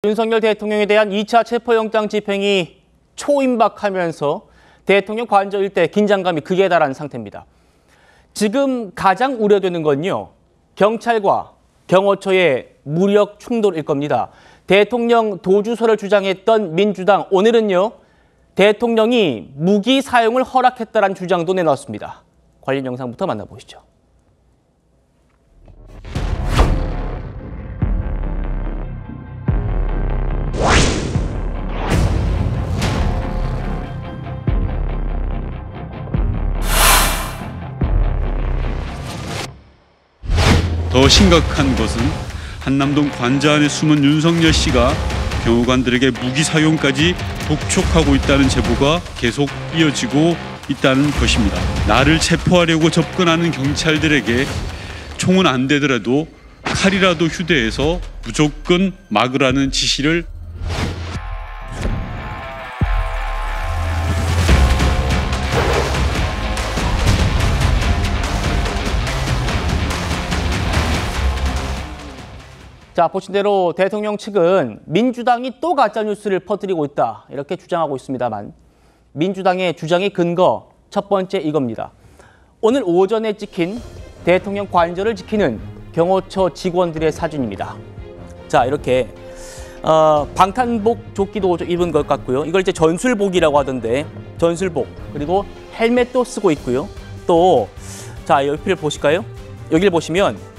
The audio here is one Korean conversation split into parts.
윤석열 대통령에 대한 2차 체포영장 집행이 초임박하면서 대통령 관저 일대 긴장감이 극에 달한 상태입니다. 지금 가장 우려되는 건요, 경찰과 경호처의 무력 충돌일 겁니다. 대통령 도주서를 주장했던 민주당, 오늘은요, 대통령이 무기 사용을 허락했다는 주장도 내놨습니다. 관련 영상부터 만나보시죠. 더 심각한 것은 한남동 관저 안에 숨은 윤석열 씨가 경호관들에게 무기 사용까지 독촉하고 있다는 제보가 계속 이어지고 있다는 것입니다. 나를 체포하려고 접근하는 경찰들에게 총은 안 되더라도 칼이라도 휴대해서 무조건 막으라는 지시를 자, 보신 대로 대통령 측은 민주당이 또 가짜뉴스를 퍼뜨리고 있다, 이렇게 주장하고 있습니다만, 민주당의 주장의 근거 첫 번째 이겁니다. 오늘 오전에 찍힌 대통령 관저를 지키는 경호처 직원들의 사진입니다. 자, 이렇게 방탄복 조끼도 입은 것 같고요. 이걸 이제 전술복이라고 하던데, 전술복, 그리고 헬멧도 쓰고 있고요. 또 자, 옆을 보실까요? 여기를 보시면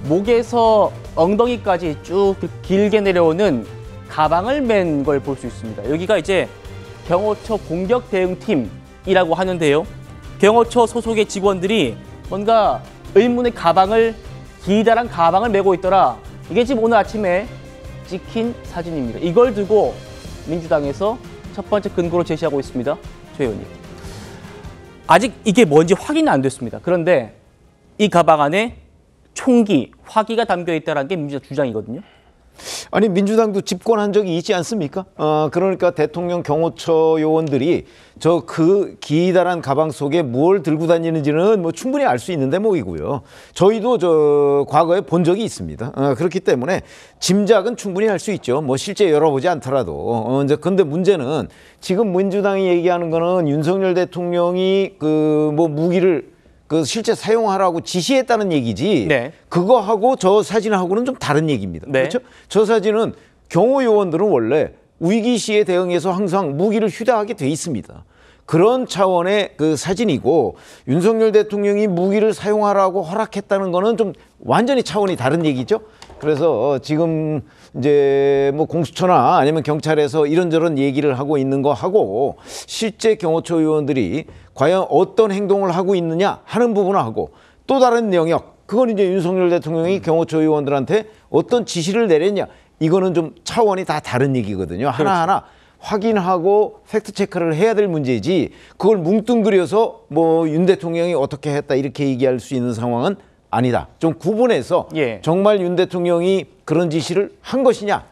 목에서 엉덩이까지 쭉 길게 내려오는 가방을 맨 걸 볼 수 있습니다. 여기가 이제 경호처 공격 대응팀이라고 하는데요. 경호처 소속의 직원들이 뭔가 의문의 가방을, 기다란 가방을 메고 있더라. 이게 지금 오늘 아침에 찍힌 사진입니다. 이걸 두고 민주당에서 첫 번째 근거로 제시하고 있습니다. 조 의원님. 아직 이게 뭔지 확인은 안 됐습니다. 그런데 이 가방 안에 총기, 화기가 담겨 있다는 게 민주당 주장이거든요. 아니, 민주당도 집권한 적이 있지 않습니까? 그러니까 대통령 경호처 요원들이 그 기다란 가방 속에 뭘 들고 다니는지는 뭐 충분히 알 수 있는 대목이고요. 저희도 과거에 본 적이 있습니다. 그렇기 때문에 짐작은 충분히 할 수 있죠. 뭐 실제 열어보지 않더라도. 근데 문제는 지금 민주당이 얘기하는 거는 윤석열 대통령이 뭐 무기를 실제 사용하라고 지시했다는 얘기지. 네. 그거하고 저 사진하고는 좀 다른 얘기입니다. 네. 그렇죠? 저 사진은 경호 요원들은 원래 위기 시에 대응해서 항상 무기를 휴대하게 돼 있습니다. 그런 차원의 사진이고, 윤석열 대통령이 무기를 사용하라고 허락했다는 거는 좀 완전히 차원이 다른 얘기죠. 그래서 지금 이제 뭐 공수처나 아니면 경찰에서 이런저런 얘기를 하고 있는 거 하고, 실제 경호처 요원들이 과연 어떤 행동을 하고 있느냐 하는 부분하고 또 다른 영역, 그건 이제 윤석열 대통령이 경호처 요원들한테 어떤 지시를 내렸냐, 이거는 좀 차원이 다 다른 얘기거든요. 하나하나 확인하고 팩트 체크를 해야 될 문제지, 그걸 뭉뚱그려서 뭐 윤 대통령이 어떻게 했다 이렇게 얘기할 수 있는 상황은 아니다. 좀 구분해서 정말 윤 대통령이 그런 지시를 한 것이냐,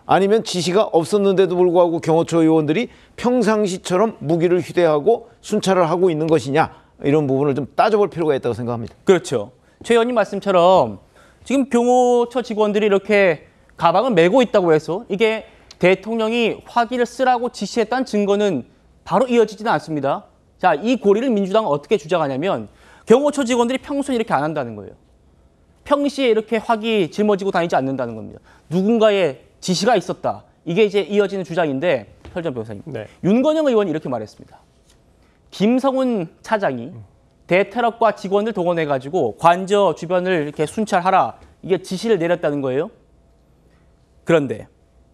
아니면 지시가 없었는데도 불구하고 경호처 요원들이 평상시처럼 무기를 휴대하고 순찰을 하고 있는 것이냐, 이런 부분을 좀 따져볼 필요가 있다고 생각합니다. 그렇죠. 최 의원님 말씀처럼 지금 경호처 직원들이 이렇게 가방을 메고 있다고 해서 이게 대통령이 화기를 쓰라고 지시했다는 증거는 바로 이어지지는 않습니다. 자, 이 고리를 민주당은 어떻게 주장하냐면, 경호처 직원들이 평소에 이렇게 안 한다는 거예요. 평시에 이렇게 화기 짊어지고 다니지 않는다는 겁니다. 누군가의 지시가 있었다. 이게 이제 이어지는 주장인데, 설정 변호사님. 네. 윤건영 의원이 이렇게 말했습니다. 김성훈 차장이 대테러과 직원을 동원해가지고 관저 주변을 이렇게 순찰하라, 이게 지시를 내렸다는 거예요. 그런데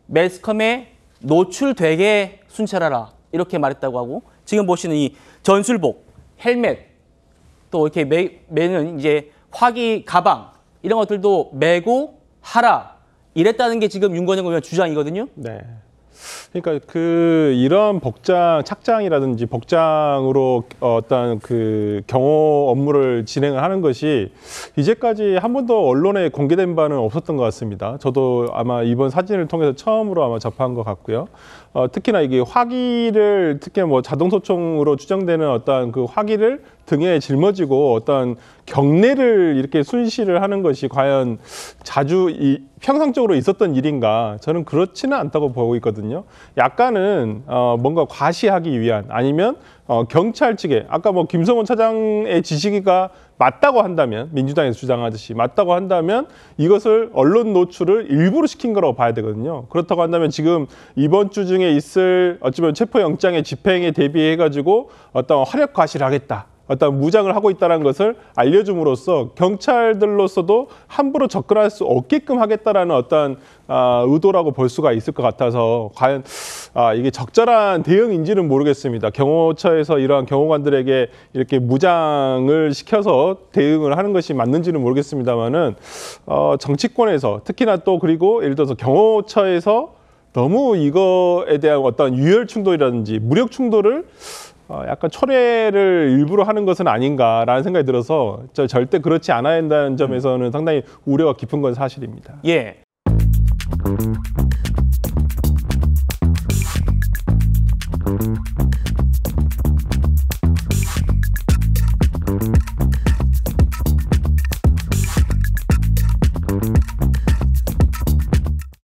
매스컴에 노출되게 순찰하라, 이렇게 말했다고 하고, 지금 보시는 이 전술복, 헬멧, 또 이렇게 매는 이제 화기 가방, 이런 것들도 메고 하라, 이랬다는 게 지금 윤건영 의원 주장이거든요. 네. 그러니까 이런 착장이라든지 복장으로 어떤 경호 업무를 진행을 하는 것이 이제까지 한 번도 언론에 공개된 바는 없었던 것 같습니다. 저도 아마 이번 사진을 통해서 처음으로 아마 접한 것 같고요. 특히나 이게 화기를, 특히 뭐 자동소총으로 추정되는 어떤 그 화기를 등에 짊어지고 어떤 경례를 이렇게 순시를 하는 것이 과연 자주 평상적으로 있었던 일인가? 저는 그렇지는 않다고 보고 있거든요. 약간은 뭔가 과시하기 위한 아니면 경찰 측에 아까 뭐 김성원 차장의 지시가 맞다고 한다면 민주당에서 주장하듯이 맞다고 한다면 이것을 언론 노출을 일부러 시킨 거라고 봐야 되거든요. 그렇다고 한다면 지금 이번 주 중에 있을 어쩌면 체포영장의 집행에 대비해가지고 어떤 화력 과시를 하겠다. 어떤 무장을 하고 있다는 것을 알려줌으로써 경찰들로서도 함부로 접근할 수 없게끔 하겠다라는 어떤 의도라고 볼 수가 있을 것 같아서 과연 이게 적절한 대응인지는 모르겠습니다. 경호처에서 이러한 경호관들에게 이렇게 무장을 시켜서 대응을 하는 것이 맞는지는 모르겠습니다만은 정치권에서 특히나 또 그리고 예를 들어서 경호처에서 너무 이거에 대한 어떤 유혈 충돌이라든지 무력 충돌을 약간 철회를 일부러 하는 것은 아닌가라는 생각이 들어서 절대 그렇지 않아야 한다는 점에서는 상당히 우려가 깊은 건 사실입니다. 예.